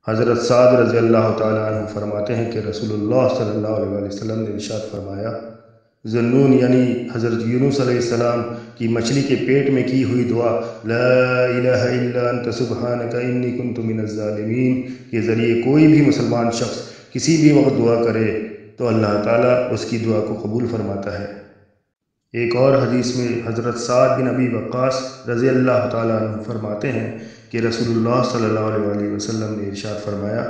حضرت سعد رضی اللہ تعالیٰ عنہ فرماتے ہیں کہ رسول اللہ صلی اللہ علیہ وسلم نے ارشاد فرمایا، ذنون یعنی حضرت یونس علیہ السلام کی مچھلی کے پیٹ میں کی ہوئی دعا لا الہ الا انت سبحانک انی کنت من الظالمین کے ذریعے کوئی بھی مسلمان شخص کسی بھی وقت دعا کرے تو اللہ تعالیٰ اس کی دعا کو قبول فرماتا ہے۔ ایک اور حدیث میں حضرت سعد بن ابی وقاص رضی اللہ تعالیٰ عنہ فرماتے ہیں کہ رسول اللہ صلی اللہ علیہ وسلم نے ارشاد فرمایا،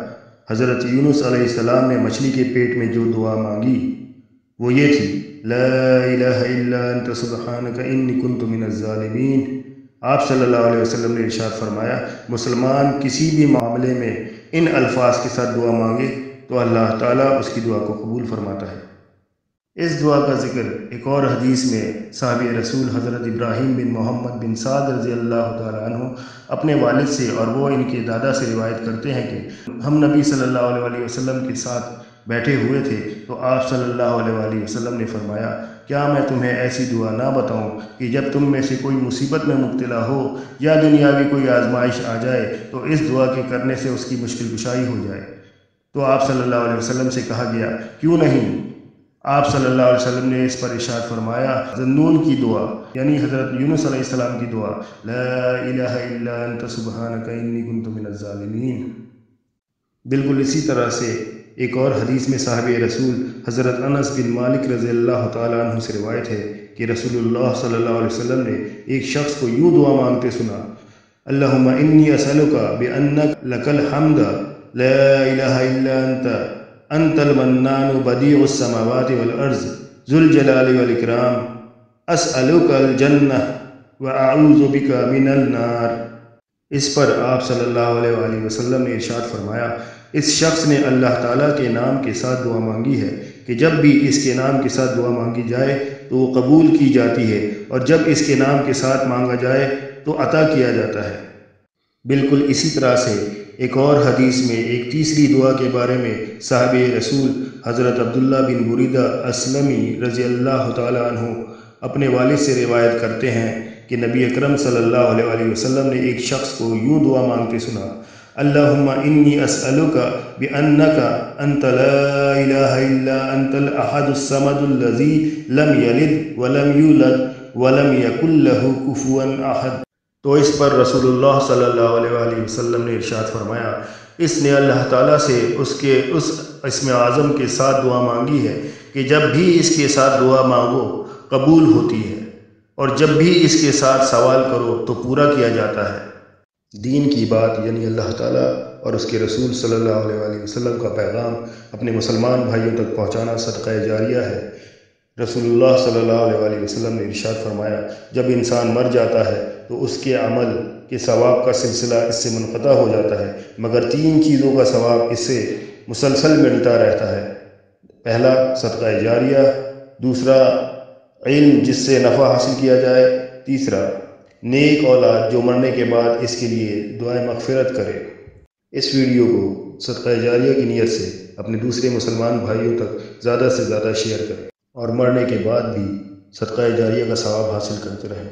حضرت یونس علیہ السلام نے مچھلی کے پیٹ میں جو دعا مانگی وہ یہ تھی، لا الہ الا انت سبحانک انی کنت من الظالمین۔ آپ صلی اللہ علیہ وسلم نے ارشاد فرمایا، مسلمان کسی بھی معاملے میں ان الفاظ کے ساتھ دعا مانگے تو اللہ تعالیٰ اس کی دعا کو قبول فرماتا ہے۔ اس دعا کا ذکر ایک اور حدیث میں صحابی رسول حضرت ابراہیم بن محمد بن سعد رضی اللہ تعالیٰ عنہ اپنے والد سے اور وہ ان کے دادا سے روایت کرتے ہیں کہ ہم نبی صلی اللہ علیہ وسلم کے ساتھ بیٹھے ہوئے تھے تو آپ صلی اللہ علیہ وسلم نے فرمایا، کیا میں تمہیں ایسی دعا نہ بتاؤں کہ جب تم میں سے کوئی مصیبت میں مبتلا ہو یا دنیاوی کوئی آزمائش آ جائے تو اس دعا کے کرنے سے اس کی مشکل کشائی ہو جائے؟ تو آپ صلی اللہ علیہ وسلم سے کہا گیا، کیوں نہیں؟ آپ صلی اللہ علیہ وسلم نے اس پر ارشاد فرمایا، ذنون کی دعا یعنی حضرت یونس علیہ السلام کی دعا لا الہ الا انت سبحانک انی کنت من الظالمین۔ بالکل اسی طرح سے ایک اور حدیث میں صاحب رسول حضرت انس بن مالک رضی اللہ تعالیٰ عنہ سے روایت ہے کہ رسول اللہ صلی اللہ علیہ وسلم نے ایک شخص کو یوں دعا مانگتے سنا، اللہم انی اسألک بانک لک الحمد لا الہ الا انت المنان بدیع السماوات والارض ذو الجلال والاکرام اسألک الجنہ واعوذ بک من النار۔ اس پر آپ صلی اللہ علیہ وسلم نے ارشاد فرمایا، اس شخص نے اللہ تعالیٰ کے نام کے ساتھ دعا مانگی ہے کہ جب بھی اس کے نام کے ساتھ دعا مانگی جائے تو وہ قبول کی جاتی ہے، اور جب اس کے نام کے ساتھ مانگا جائے تو عطا کیا جاتا ہے۔ بالکل اسی طرح سے ایک اور حدیث میں ایک تیسری دعا کے بارے میں صاحب رسول حضرت عبداللہ بن بریدہ اسلمی رضی اللہ تعالیٰ عنہ اپنے والد سے روایت کرتے ہیں کہ نبی اکرم صلی اللہ علیہ وسلم نے ایک شخص کو یوں دعا مانگتے سنا، اللہم انی اسألک بانک انت لا الہ الا انت الاحد الصمد الذی لم یلد ولم یولد ولم یکن لہ کفوا احد۔ تو اس پر رسول اللہ صلی اللہ علیہ وسلم نے ارشاد فرمایا، اس نے اللہ تعالیٰ سے اس اسم اعظم کے ساتھ دعا مانگی ہے کہ جب بھی اس کے ساتھ دعا مانگو قبول ہوتی ہے، اور جب بھی اس کے ساتھ سوال کرو تو پورا کیا جاتا ہے۔ دین کی بات یعنی اللہ تعالیٰ اور اس کے رسول صلی اللہ علیہ وسلم کا پیغام اپنے مسلمان بھائیوں تک پہنچانا صدقہ جاریہ ہے۔ رسول اللہ صلی اللہ علیہ وسلم نے ارشاد فرمایا، جب انسان مر جاتا ہے تو اس کے عمل کے ثواب کا سلسلہ اس سے منقطع ہو جاتا ہے، مگر تین چیزوں کا ثواب اس سے مسلسل ملتا رہتا ہے۔ پہلا صدقہ جاریہ، دوسرا علم جس سے نفع حاصل کیا جائے، تیسرا نیک اولاد جو مرنے کے بعد اس کے لیے دعائیں مغفرت کرے۔ اس ویڈیو کو صدقہ جاریہ کی نیت سے اپنے دوسرے مسلمان بھائیوں تک زیادہ سے زیادہ شیئر کریں اور مرنے کے بعد بھی صدقہ جاریہ کا ثواب حاصل کرتے رہیں۔